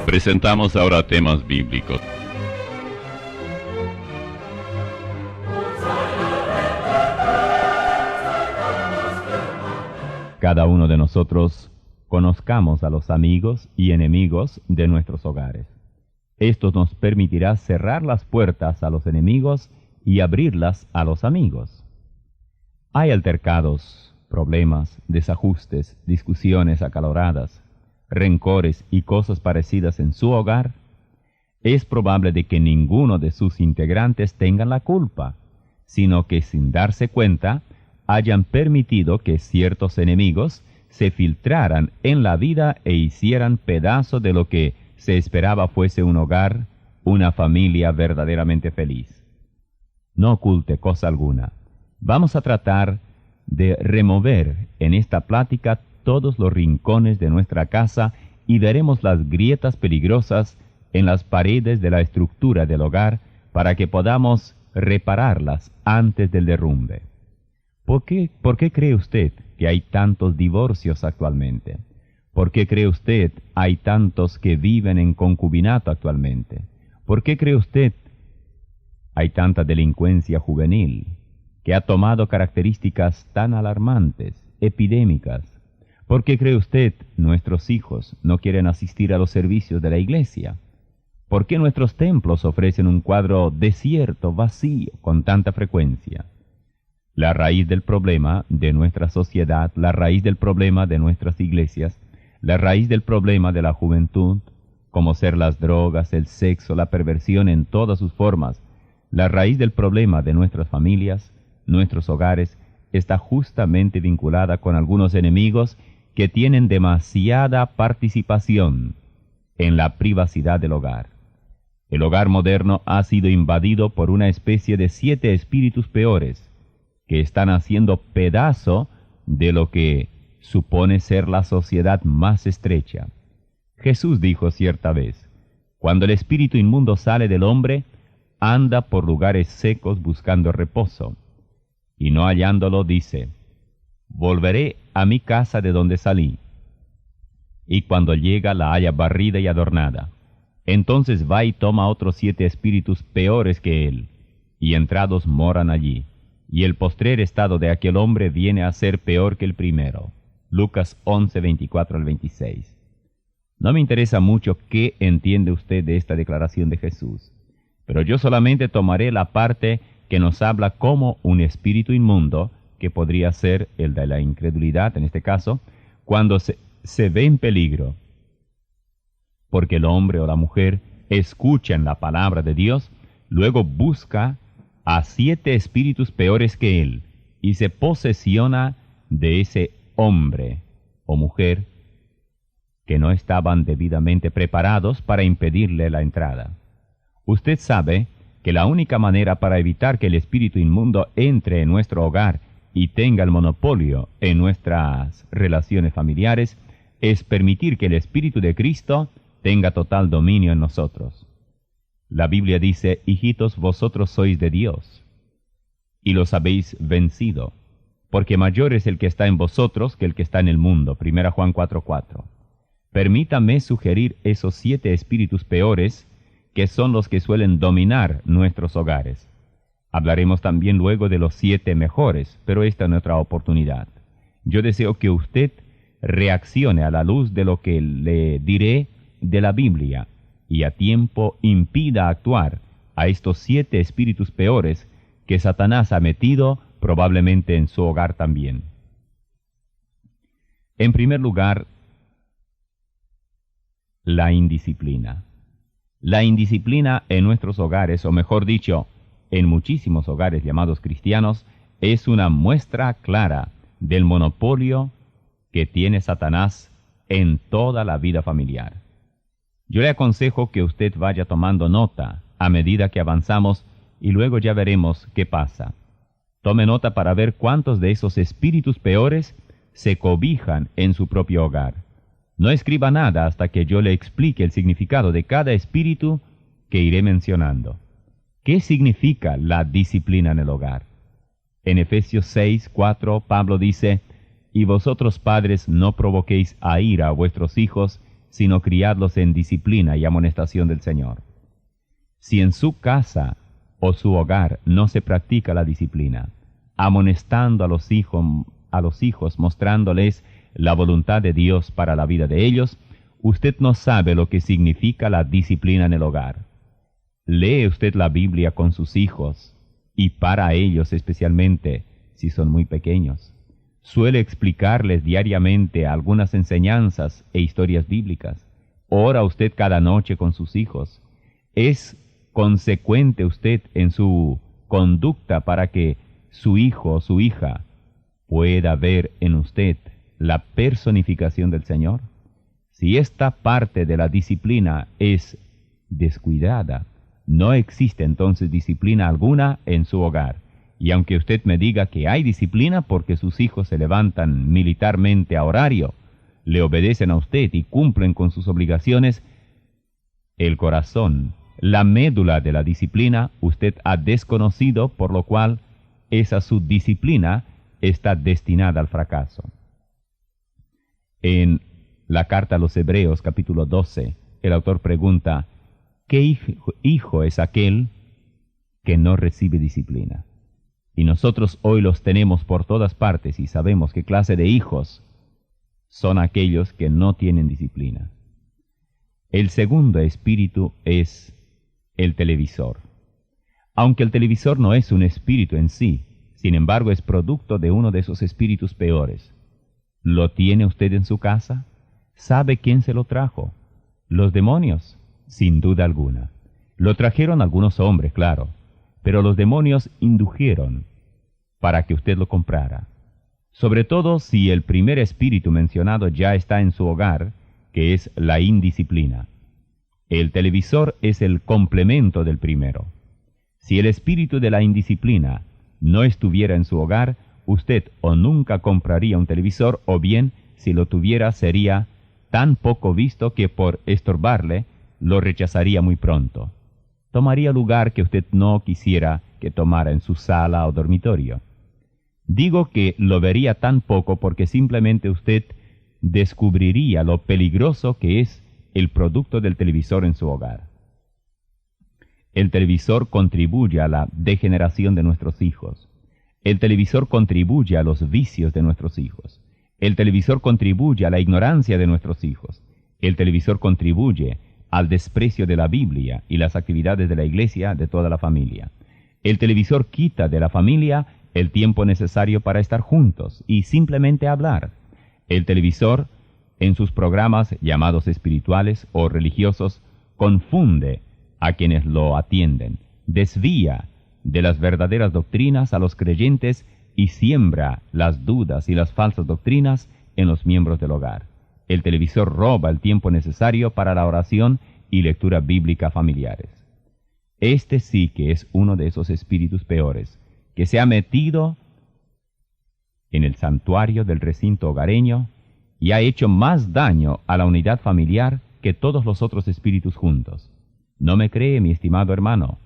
Presentamos ahora temas bíblicos. Cada uno de nosotros conozcamos a los amigos y enemigos de nuestros hogares. Esto nos permitirá cerrar las puertas a los enemigos y abrirlas a los amigos. Hay altercados, problemas, desajustes, discusiones acaloradas, rencores y cosas parecidas en su hogar. Es probable de que ninguno de sus integrantes tengan la culpa, sino que sin darse cuenta hayan permitido que ciertos enemigos se filtraran en la vida e hicieran pedazo de lo que se esperaba fuese un hogar, una familia verdaderamente feliz. No oculte cosa alguna. Vamos a tratar de remover en esta plática todos los rincones de nuestra casa y veremos las grietas peligrosas en las paredes de la estructura del hogar para que podamos repararlas antes del derrumbe. ¿Por qué cree usted que hay tantos divorcios actualmente? ¿Por qué cree usted hay tantos que viven en concubinato actualmente? ¿Por qué cree usted hay tanta delincuencia juvenil que ha tomado características tan alarmantes, epidémicas? ¿Por qué cree usted nuestros hijos no quieren asistir a los servicios de la iglesia? ¿Por qué nuestros templos ofrecen un cuadro desierto, vacío, con tanta frecuencia? La raíz del problema de nuestra sociedad, la raíz del problema de nuestras iglesias, la raíz del problema de la juventud, como ser las drogas, el sexo, la perversión en todas sus formas, la raíz del problema de nuestras familias, nuestros hogares, está justamente vinculada con algunos enemigos que tienen demasiada participación en la privacidad del hogar. El hogar moderno ha sido invadido por una especie de 7 espíritus peores que están haciendo pedazo de lo que supone ser la sociedad más estrecha. Jesús dijo cierta vez, cuando el espíritu inmundo sale del hombre, anda por lugares secos buscando reposo, y no hallándolo dice, volveré a mi casa de donde salí. Y cuando llega la halla barrida y adornada. Entonces va y toma otros 7 espíritus peores que él, y entrados moran allí. Y el postrer estado de aquel hombre viene a ser peor que el primero. Lucas 11, 24 al 26. No me interesa mucho qué entiende usted de esta declaración de Jesús, pero yo solamente tomaré la parte que nos habla como un espíritu inmundo, que podría ser el de la incredulidad en este caso, cuando se ve en peligro, porque el hombre o la mujer escuchan la palabra de Dios, luego busca a 7 espíritus peores que él, y se posesiona de ese hombre o mujer que no estaban debidamente preparados para impedirle la entrada. Usted sabe que la única manera para evitar que el espíritu inmundo entre en nuestro hogar y tenga el monopolio en nuestras relaciones familiares es permitir que el Espíritu de Cristo tenga total dominio en nosotros. La Biblia dice, hijitos, vosotros sois de Dios, y los habéis vencido, porque mayor es el que está en vosotros que el que está en el mundo. 1 Juan 4:4. Permítame sugerir esos 7 espíritus peores que son los que suelen dominar nuestros hogares. Hablaremos también luego de los 7 mejores, pero esta no es otra oportunidad. Yo deseo que usted reaccione a la luz de lo que le diré de la Biblia y a tiempo impida actuar a estos 7 espíritus peores que Satanás ha metido probablemente en su hogar también. En primer lugar, la indisciplina. La indisciplina en nuestros hogares, o mejor dicho, en muchísimos hogares llamados cristianos, es una muestra clara del monopolio que tiene Satanás en toda la vida familiar. Yo le aconsejo que usted vaya tomando nota a medida que avanzamos y luego ya veremos qué pasa. Tome nota para ver cuántos de esos espíritus peores se cobijan en su propio hogar. No escriba nada hasta que yo le explique el significado de cada espíritu que iré mencionando. ¿Qué significa la disciplina en el hogar? En Efesios 6:4, Pablo dice, «Y vosotros padres no provoquéis a ira a vuestros hijos, sino criadlos en disciplina y amonestación del Señor. Si en su casa o su hogar no se practica la disciplina, amonestando a los hijos, mostrándoles la voluntad de Dios para la vida de ellos, usted no sabe lo que significa la disciplina en el hogar. ¿Lee usted la Biblia con sus hijos, y para ellos especialmente si son muy pequeños? ¿Suele explicarles diariamente algunas enseñanzas e historias bíblicas? ¿Ora usted cada noche con sus hijos? ¿Es consecuente usted en su conducta para que su hijo o su hija pueda ver en usted la personificación del Señor? Si esta parte de la disciplina es descuidada, no existe entonces disciplina alguna en su hogar. Y aunque usted me diga que hay disciplina porque sus hijos se levantan militarmente a horario, le obedecen a usted y cumplen con sus obligaciones, el corazón, la médula de la disciplina, usted ha desconocido, por lo cual esa su disciplina está destinada al fracaso. En la carta a los Hebreos, capítulo 12, el autor pregunta, ¿qué hijo es aquel que no recibe disciplina? Y nosotros hoy los tenemos por todas partes y sabemos qué clase de hijos son aquellos que no tienen disciplina. El segundo espíritu es el televisor. Aunque el televisor no es un espíritu en sí, sin embargo es producto de uno de esos espíritus peores. ¿Lo tiene usted en su casa? ¿Sabe quién se lo trajo? ¿Los demonios? Sin duda alguna. Lo trajeron algunos hombres, claro, pero los demonios indujeron para que usted lo comprara. Sobre todo si el primer espíritu mencionado ya está en su hogar, que es la indisciplina. El televisor es el complemento del primero. Si el espíritu de la indisciplina no estuviera en su hogar, usted o nunca compraría un televisor, o bien, si lo tuviera, sería tan poco visto que por estorbarle, lo rechazaría muy pronto. Tomaría lugar que usted no quisiera que tomara en su sala o dormitorio. Digo que lo vería tan poco porque simplemente usted descubriría lo peligroso que es el producto del televisor en su hogar. El televisor contribuye a la degeneración de nuestros hijos. El televisor contribuye a los vicios de nuestros hijos. El televisor contribuye a la ignorancia de nuestros hijos. El televisor contribuye al desprecio de la Biblia y las actividades de la iglesia de toda la familia. El televisor quita de la familia el tiempo necesario para estar juntos y simplemente hablar. El televisor, en sus programas llamados espirituales o religiosos, confunde a quienes lo atienden, desvía de las verdaderas doctrinas a los creyentes y siembra las dudas y las falsas doctrinas en los miembros del hogar. El televisor roba el tiempo necesario para la oración y lectura bíblica familiares. Este sí que es uno de esos espíritus peores, que se ha metido en el santuario del recinto hogareño y ha hecho más daño a la unidad familiar que todos los otros espíritus juntos. ¿No me cree, mi estimado hermano?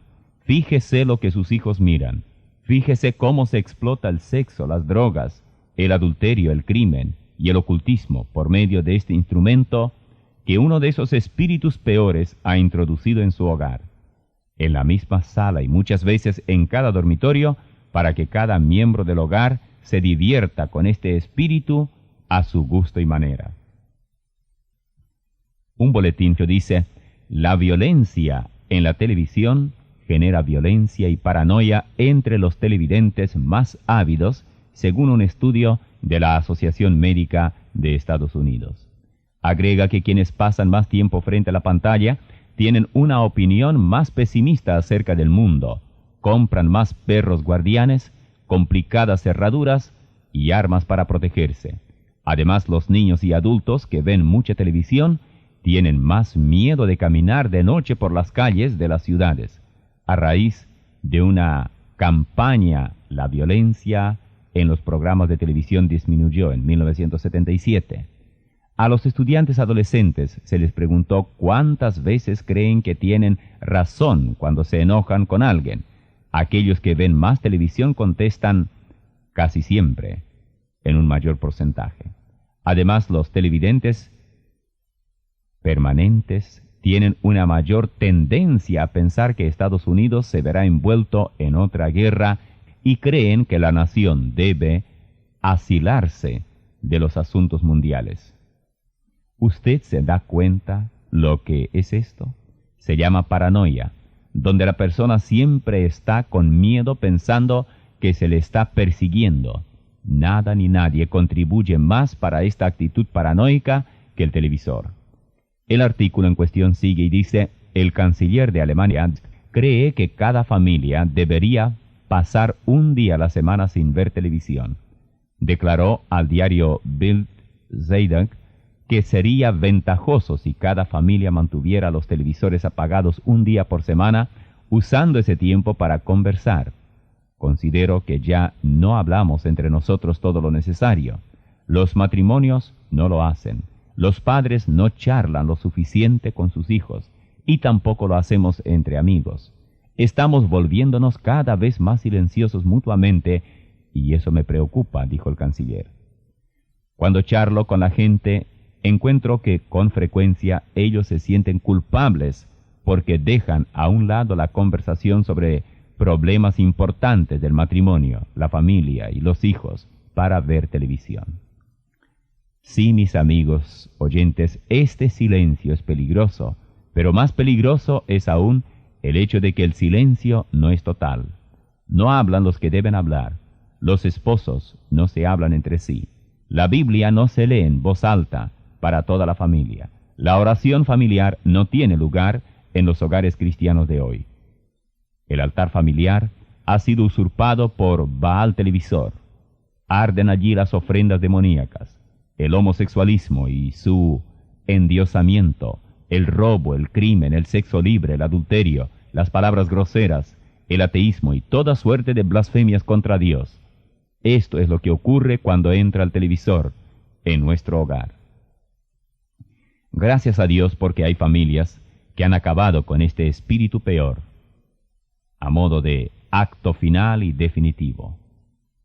Fíjese lo que sus hijos miran. Fíjese cómo se explota el sexo, las drogas, el adulterio, el crimen y el ocultismo por medio de este instrumento que uno de esos espíritus peores ha introducido en su hogar, en la misma sala y muchas veces en cada dormitorio, para que cada miembro del hogar se divierta con este espíritu a su gusto y manera. Un boletín que dice, la violencia en la televisión genera violencia y paranoia entre los televidentes más ávidos, según un estudio de la Asociación Médica de Estados Unidos. Agrega que quienes pasan más tiempo frente a la pantalla tienen una opinión más pesimista acerca del mundo, compran más perros guardianes, complicadas cerraduras y armas para protegerse. Además, los niños y adultos que ven mucha televisión tienen más miedo de caminar de noche por las calles de las ciudades, a raíz de una campaña. La violencia en los programas de televisión disminuyó en 1977. A los estudiantes adolescentes se les preguntó cuántas veces creen que tienen razón cuando se enojan con alguien. Aquellos que ven más televisión contestan casi siempre, en un mayor porcentaje. Además, los televidentes permanentes tienen una mayor tendencia a pensar que Estados Unidos se verá envuelto en otra guerra y creen que la nación debe asilarse de los asuntos mundiales. ¿Usted se da cuenta lo que es esto? Se llama paranoia, donde la persona siempre está con miedo pensando que se le está persiguiendo. Nada ni nadie contribuye más para esta actitud paranoica que el televisor. El artículo en cuestión sigue y dice: el canciller de Alemania cree que cada familia debería pasar un día a la semana sin ver televisión. Declaró al diario Bild Zeitung que sería ventajoso si cada familia mantuviera los televisores apagados un día por semana, usando ese tiempo para conversar. Considero que ya no hablamos entre nosotros todo lo necesario. Los matrimonios no lo hacen. Los padres no charlan lo suficiente con sus hijos, y tampoco lo hacemos entre amigos. Estamos volviéndonos cada vez más silenciosos mutuamente, y eso me preocupa, dijo el canciller. Cuando charlo con la gente, encuentro que con frecuencia ellos se sienten culpables porque dejan a un lado la conversación sobre problemas importantes del matrimonio, la familia y los hijos para ver televisión. Sí, mis amigos oyentes, este silencio es peligroso, pero más peligroso es aún el hecho de que el silencio no es total. No hablan los que deben hablar. Los esposos no se hablan entre sí. La Biblia no se lee en voz alta para toda la familia. La oración familiar no tiene lugar en los hogares cristianos de hoy. El altar familiar ha sido usurpado por Baal televisor. Arden allí las ofrendas demoníacas, el homosexualismo y su endiosamiento, el robo, el crimen, el sexo libre, el adulterio, las palabras groseras, el ateísmo y toda suerte de blasfemias contra Dios. Esto es lo que ocurre cuando entra el televisor en nuestro hogar. Gracias a Dios porque hay familias que han acabado con este espíritu peor. A modo de acto final y definitivo,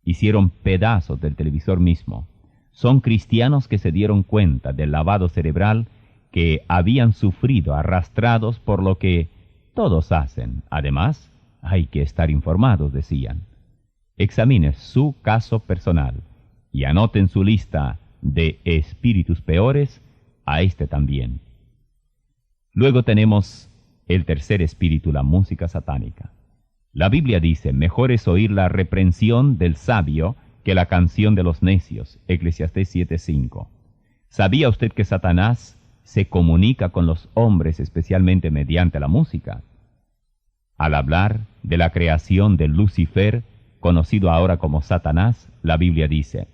hicieron pedazos del televisor mismo. Son cristianos que se dieron cuenta del lavado cerebral que habían sufrido, arrastrados por lo que todos hacen. Además, hay que estar informados, decían. Examine su caso personal y anote en su lista de espíritus peores a este también. Luego tenemos el tercer espíritu, la música satánica. La Biblia dice: mejor es oír la reprensión del sabio que la canción de los necios. Eclesiastés 7:5. ¿Sabía usted que Satanás se comunica con los hombres especialmente mediante la música? Al hablar de la creación de Lucifer, conocido ahora como Satanás, la Biblia dice: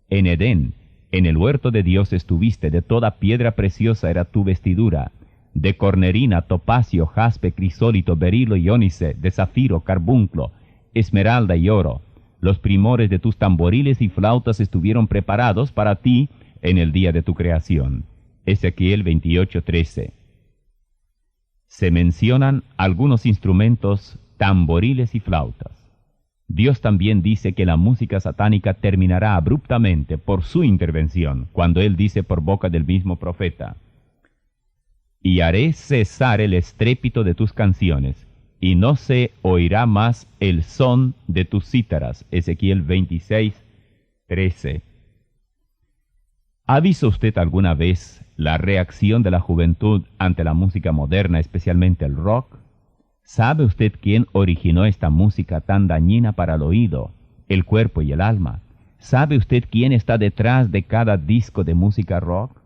en Edén, en el huerto de Dios estuviste, de toda piedra preciosa era tu vestidura, de cornerina, topacio, jaspe, crisólito, berilo y ónice, de zafiro, carbunclo, esmeralda y oro. Los primores de tus tamboriles y flautas estuvieron preparados para ti en el día de tu creación. Ezequiel 28:13. Se mencionan algunos instrumentos, tamboriles y flautas. Dios también dice que la música satánica terminará abruptamente por su intervención, cuando Él dice por boca del mismo profeta: y haré cesar el estrépito de tus canciones, y no se oirá más el son de tus cítaras. Ezequiel 26:13. ¿Ha visto usted alguna vez la reacción de la juventud ante la música moderna, especialmente el rock? ¿Sabe usted quién originó esta música tan dañina para el oído, el cuerpo y el alma? ¿Sabe usted quién está detrás de cada disco de música rock?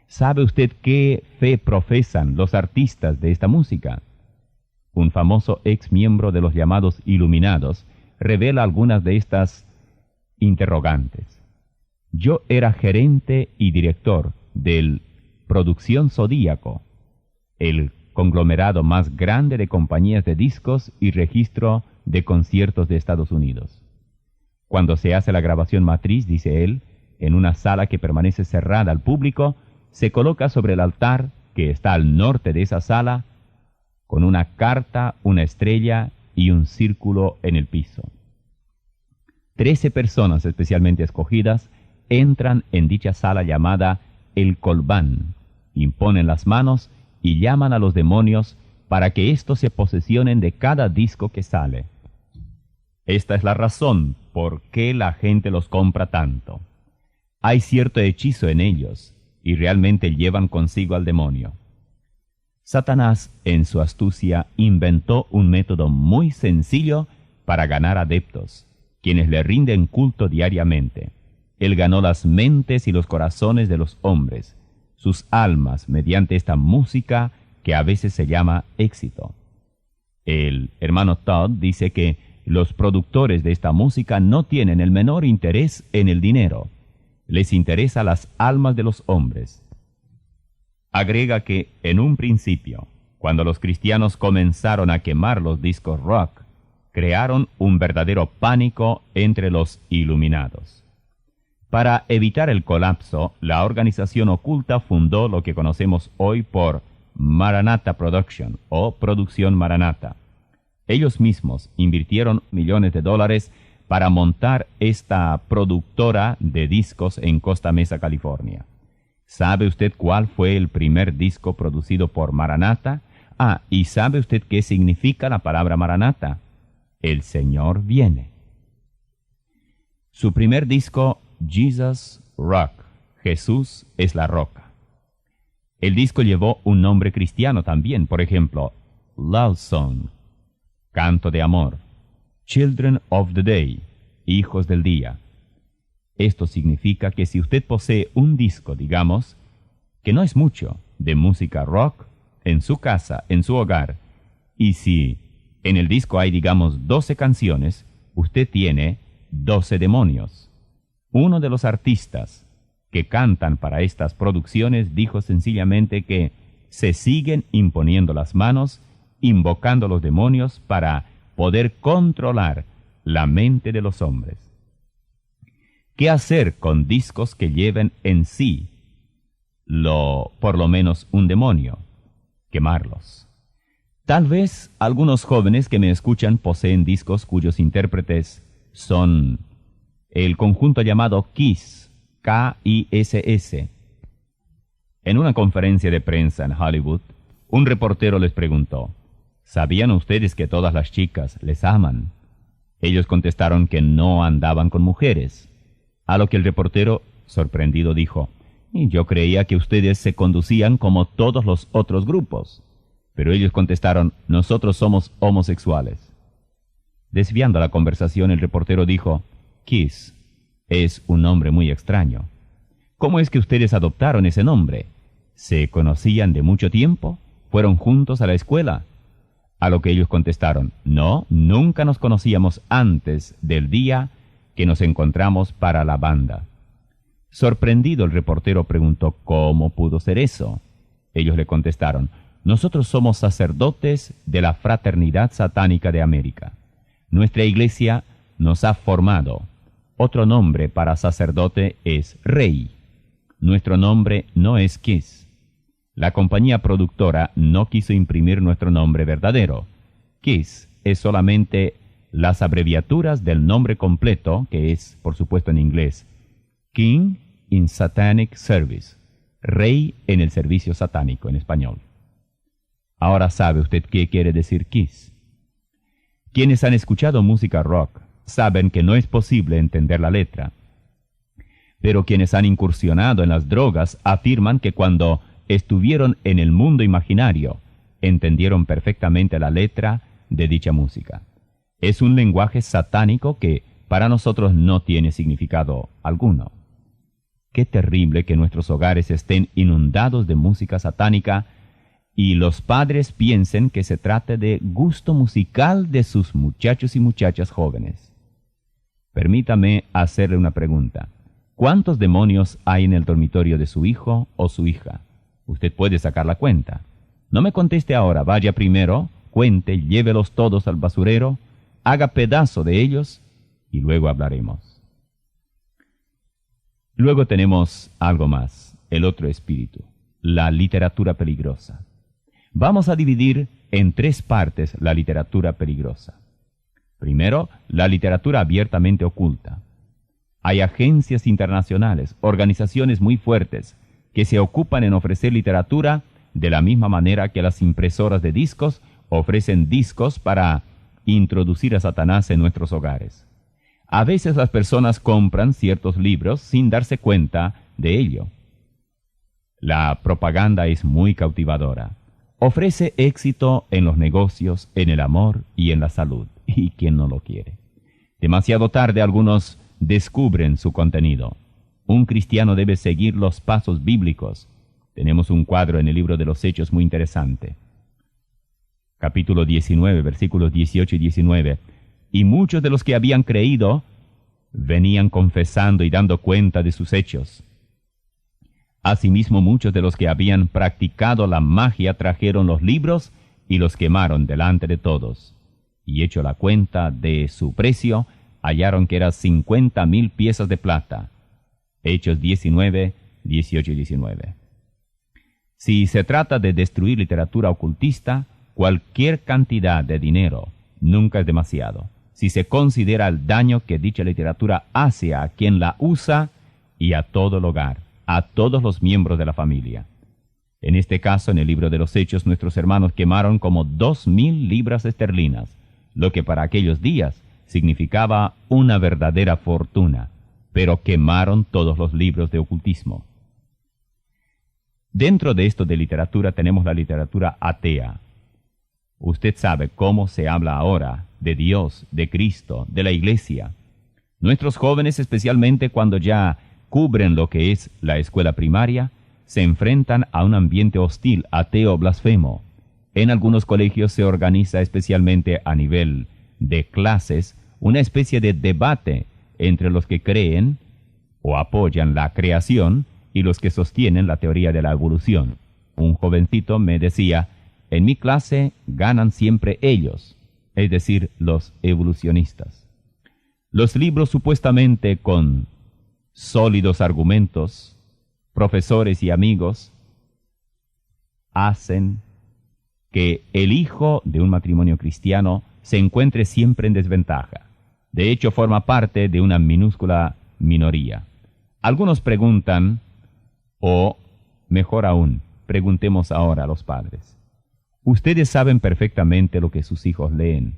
¿Sabe usted qué fe profesan los artistas de esta música? Un famoso ex miembro de los llamados Iluminados revela algunas de estas interrogantes. Yo era gerente y director del Producción Zodíaco, el conglomerado más grande de compañías de discos y registro de conciertos de Estados Unidos. Cuando se hace la grabación matriz, dice él, en una sala que permanece cerrada al público, se coloca sobre el altar, que está al norte de esa sala, con una carta, una estrella y un círculo en el piso. 13 personas especialmente escogidas entran en dicha sala llamada el Colbán, imponen las manos y llaman a los demonios para que éstos se posesionen de cada disco que sale. Esta es la razón por qué la gente los compra tanto. Hay cierto hechizo en ellos, y realmente llevan consigo al demonio. Satanás, en su astucia, inventó un método muy sencillo para ganar adeptos, quienes le rinden culto diariamente. Él ganó las mentes y los corazones de los hombres, sus almas, mediante esta música que a veces se llama éxito. El hermano Todd dice que los productores de esta música no tienen el menor interés en el dinero. Les interesa las almas de los hombres. Agrega que en un principio, cuando los cristianos comenzaron a quemar los discos rock, crearon un verdadero pánico entre los iluminados. Para evitar el colapso, la organización oculta fundó lo que conocemos hoy por Maranatha Production o Producción Maranatha. Ellos mismos invirtieron millones de dólares para montar esta productora de discos en Costa Mesa, California. ¿Sabe usted cuál fue el primer disco producido por Maranatha? ¿Y sabe usted qué significa la palabra Maranatha? El Señor viene. Su primer disco, Jesus Rock, Jesús es la roca. El disco llevó un nombre cristiano también, por ejemplo, Love Song, canto de amor, Children of the Day, hijos del día. Esto significa que si usted posee un disco, digamos, que no es mucho, de música rock, en su casa, en su hogar, y si en el disco hay, digamos, 12 canciones, usted tiene 12 demonios. Uno de los artistas que cantan para estas producciones dijo sencillamente que se siguen imponiendo las manos, invocando los demonios para poder controlar la mente de los hombres. ¿Qué hacer con discos que lleven en sí por lo menos un demonio? Quemarlos. Tal vez algunos jóvenes que me escuchan poseen discos cuyos intérpretes son el conjunto llamado KISS, K-I-S-S. En una conferencia de prensa en Hollywood, un reportero les preguntó, ¿sabían ustedes que todas las chicas les aman? Ellos contestaron que no andaban con mujeres, a lo que el reportero, sorprendido, dijo, yo creía que ustedes se conducían como todos los otros grupos. Pero ellos contestaron, nosotros somos homosexuales. Desviando la conversación, el reportero dijo, Kiss es un nombre muy extraño. ¿Cómo es que ustedes adoptaron ese nombre? ¿Se conocían de mucho tiempo? ¿Fueron juntos a la escuela? A lo que ellos contestaron, no, nunca nos conocíamos antes del día que nos encontramos para la banda. Sorprendido, el reportero preguntó, ¿cómo pudo ser eso? Ellos le contestaron, nosotros somos sacerdotes de la Fraternidad Satánica de América. Nuestra iglesia nos ha formado. Otro nombre para sacerdote es Rey. Nuestro nombre no es Kiss. La compañía productora no quiso imprimir nuestro nombre verdadero. Kiss es solamente las abreviaturas del nombre completo, que es, por supuesto en inglés, King in Satanic Service, Rey en el servicio satánico en español. Ahora sabe usted qué quiere decir Kiss. Quienes han escuchado música rock saben que no es posible entender la letra. Pero quienes han incursionado en las drogas afirman que cuando estuvieron en el mundo imaginario, entendieron perfectamente la letra de dicha música. Es un lenguaje satánico que para nosotros no tiene significado alguno. Qué terrible que nuestros hogares estén inundados de música satánica y los padres piensen que se trate de gusto musical de sus muchachos y muchachas jóvenes. Permítame hacerle una pregunta. ¿Cuántos demonios hay en el dormitorio de su hijo o su hija? Usted puede sacar la cuenta. No me conteste ahora, vaya primero, cuente, llévelos todos al basurero, haga pedazo de ellos y luego hablaremos. Luego tenemos algo más, el otro espíritu, la literatura peligrosa. Vamos a dividir en 3 partes la literatura peligrosa. Primero, la literatura abiertamente oculta. Hay agencias internacionales, organizaciones muy fuertes, que se ocupan en ofrecer literatura de la misma manera que las impresoras de discos ofrecen discos para introducir a Satanás en nuestros hogares. A veces las personas compran ciertos libros sin darse cuenta de ello. La propaganda es muy cautivadora. Ofrece éxito en los negocios, en el amor y en la salud. ¿Y quién no lo quiere? Demasiado tarde algunos descubren su contenido. Un cristiano debe seguir los pasos bíblicos. Tenemos un cuadro en el libro de los Hechos muy interesante. Capítulo 19, versículos 18 y 19. Y muchos de los que habían creído venían confesando y dando cuenta de sus hechos. Asimismo, muchos de los que habían practicado la magia trajeron los libros y los quemaron delante de todos. Y hecho la cuenta de su precio, hallaron que eran 50,000 piezas de plata. Hechos 19, 18 y 19. Si se trata de destruir literatura ocultista, cualquier cantidad de dinero nunca es demasiado, si se considera el daño que dicha literatura hace a quien la usa y a todo el hogar, a todos los miembros de la familia. En este caso, en el libro de los Hechos, nuestros hermanos quemaron como 2,000 libras esterlinas, lo que para aquellos días significaba una verdadera fortuna, pero quemaron todos los libros de ocultismo. Dentro de esto de literatura tenemos la literatura atea. Usted sabe cómo se habla ahora de Dios, de Cristo, de la Iglesia. Nuestros jóvenes, especialmente cuando ya cubren lo que es la escuela primaria, se enfrentan a un ambiente hostil, ateo, blasfemo. En algunos colegios se organiza, especialmente a nivel de clases, una especie de debate entre los que creen o apoyan la creación y los que sostienen la teoría de la evolución. Un jovencito me decía: en mi clase ganan siempre ellos, es decir, los evolucionistas. Los libros supuestamente con sólidos argumentos, profesores y amigos, hacen que el hijo de un matrimonio cristiano se encuentre siempre en desventaja. De hecho, forma parte de una minúscula minoría. Algunos preguntan, o mejor aún, preguntemos ahora a los padres. Ustedes saben perfectamente lo que sus hijos leen.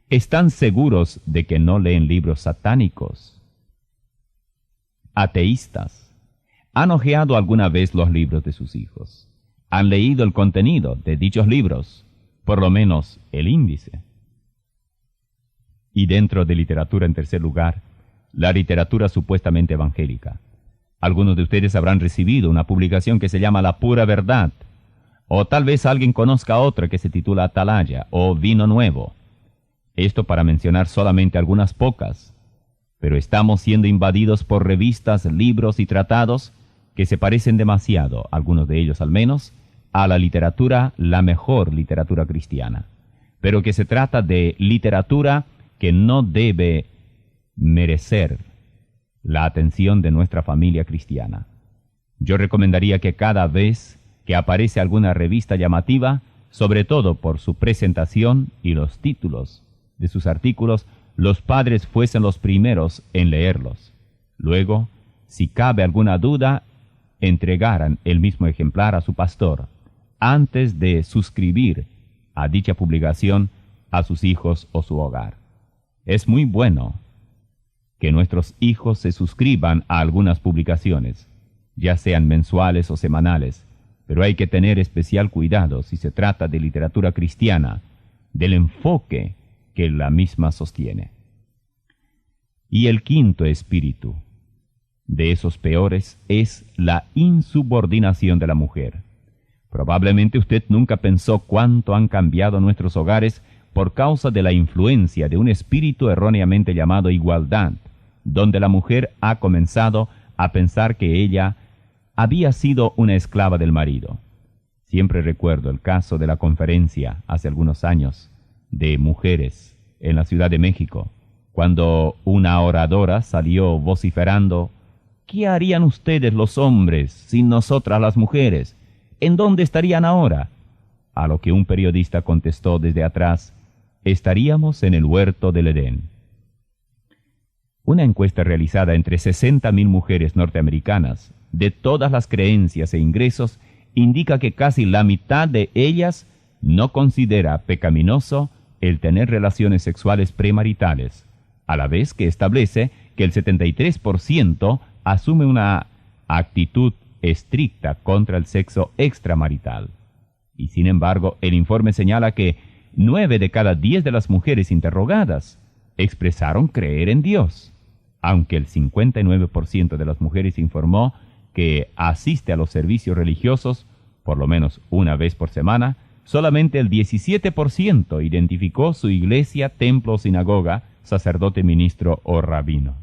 ¿Están seguros de que no leen libros satánicos, ateístas? ¿Han hojeado alguna vez los libros de sus hijos? ¿Han leído el contenido de dichos libros? Por lo menos el índice. Y dentro de literatura, en tercer lugar, la literatura supuestamente evangélica. Algunos de ustedes habrán recibido una publicación que se llama La Pura Verdad, o tal vez alguien conozca otra que se titula Atalaya o Vino Nuevo. Esto para mencionar solamente algunas pocas, pero estamos siendo invadidos por revistas, libros y tratados que se parecen demasiado, algunos de ellos al menos, a la literatura, la mejor literatura cristiana, pero que se trata de literatura que no debe merecer la atención de nuestra familia cristiana. Yo recomendaría que cada vez que aparece alguna revista llamativa, sobre todo por su presentación y los títulos de sus artículos, los padres fuesen los primeros en leerlos. Luego, si cabe alguna duda, entregaran el mismo ejemplar a su pastor, antes de suscribir a dicha publicación a sus hijos o su hogar. Es muy bueno que nuestros hijos se suscriban a algunas publicaciones, ya sean mensuales o semanales, pero hay que tener especial cuidado si se trata de literatura cristiana, del enfoque que la misma sostiene. Y el quinto espíritu de esos peores es la insubordinación de la mujer. Probablemente usted nunca pensó cuánto han cambiado nuestros hogares por causa de la influencia de un espíritu erróneamente llamado igualdad, donde la mujer ha comenzado a pensar que ella había sido una esclava del marido. Siempre recuerdo el caso de la conferencia hace algunos años de mujeres en la Ciudad de México, cuando una oradora salió vociferando: ¿qué harían ustedes los hombres sin nosotras las mujeres? ¿En dónde estarían ahora? A lo que un periodista contestó desde atrás: estaríamos en el huerto del Edén. Una encuesta realizada entre 60,000 mujeres norteamericanas de todas las creencias e ingresos, indica que casi la mitad de ellas no considera pecaminoso el tener relaciones sexuales premaritales, a la vez que establece que el 73% asume una actitud estricta contra el sexo extramarital. Y sin embargo, el informe señala que 9 de cada 10 de las mujeres interrogadas expresaron creer en Dios, aunque el 59% de las mujeres informó que asiste a los servicios religiosos por lo menos una vez por semana. Solamente el 17% identificó su iglesia, templo o sinagoga, sacerdote, ministro o rabino.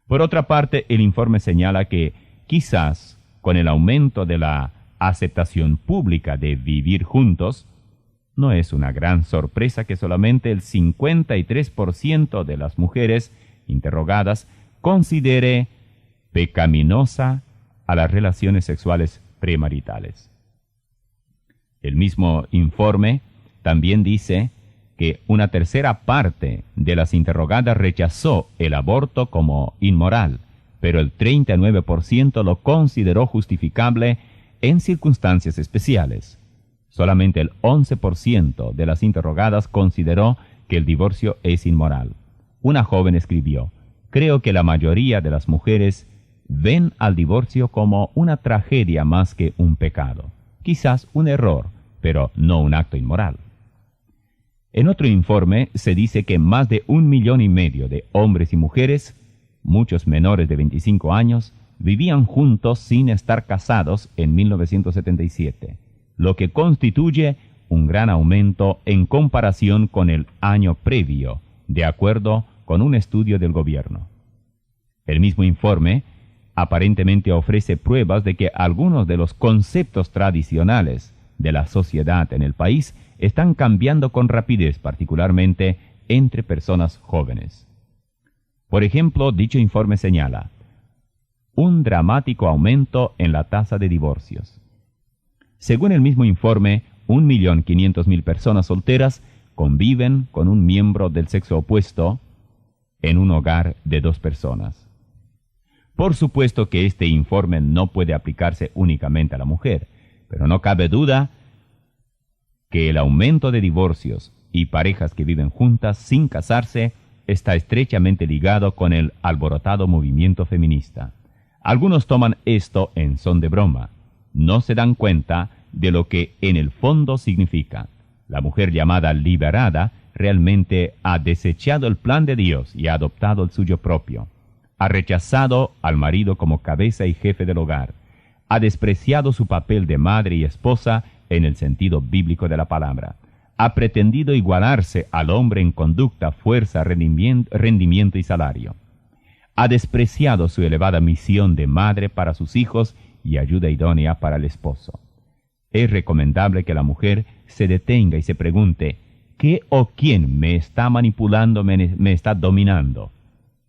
Por otra parte, el informe señala que quizás con el aumento de la aceptación pública de vivir juntos, no es una gran sorpresa que solamente el 53% de las mujeres interrogadas considere pecaminosa a las relaciones sexuales premaritales. El mismo informe también dice que una tercera parte de las interrogadas rechazó el aborto como inmoral, pero el 39% lo consideró justificable en circunstancias especiales. Solamente el 11% de las interrogadas consideró que el divorcio es inmoral. Una joven escribió: "Creo que la mayoría de las mujeres ven al divorcio como una tragedia más que un pecado. Quizás un error, pero no un acto inmoral". En otro informe se dice que más de 1,5 millones de hombres y mujeres, muchos menores de 25 años, vivían juntos sin estar casados en 1977, lo que constituye un gran aumento en comparación con el año previo, de acuerdo con un estudio del gobierno. El mismo informe aparentemente ofrece pruebas de que algunos de los conceptos tradicionales de la sociedad en el país están cambiando con rapidez, particularmente entre personas jóvenes. Por ejemplo, dicho informe señala un dramático aumento en la tasa de divorcios. Según el mismo informe, 1,500,000 personas solteras conviven con un miembro del sexo opuesto en un hogar de 2 personas. Por supuesto que este informe no puede aplicarse únicamente a la mujer, pero no cabe duda que el aumento de divorcios y parejas que viven juntas sin casarse está estrechamente ligado con el alborotado movimiento feminista. Algunos toman esto en son de broma. No se dan cuenta de lo que en el fondo significa. La mujer llamada liberada realmente ha desechado el plan de Dios y ha adoptado el suyo propio. Ha rechazado al marido como cabeza y jefe del hogar. Ha despreciado su papel de madre y esposa en el sentido bíblico de la palabra. Ha pretendido igualarse al hombre en conducta, fuerza, rendimiento y salario. Ha despreciado su elevada misión de madre para sus hijos y ayuda idónea para el esposo. Es recomendable que la mujer se detenga y se pregunte: ¿qué o quién me está manipulando, me está dominando?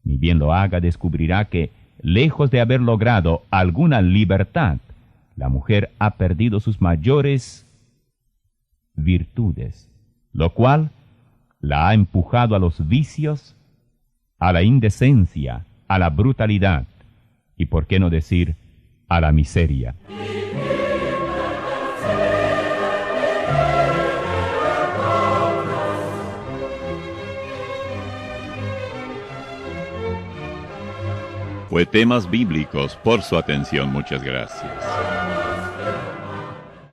Ni bien lo haga, descubrirá que, lejos de haber logrado alguna libertad, la mujer ha perdido sus mayores virtudes, lo cual la ha empujado a los vicios, a la indecencia, a la brutalidad y, por qué no decir, a la miseria. Fue Temas Bíblicos. Por su atención, muchas gracias.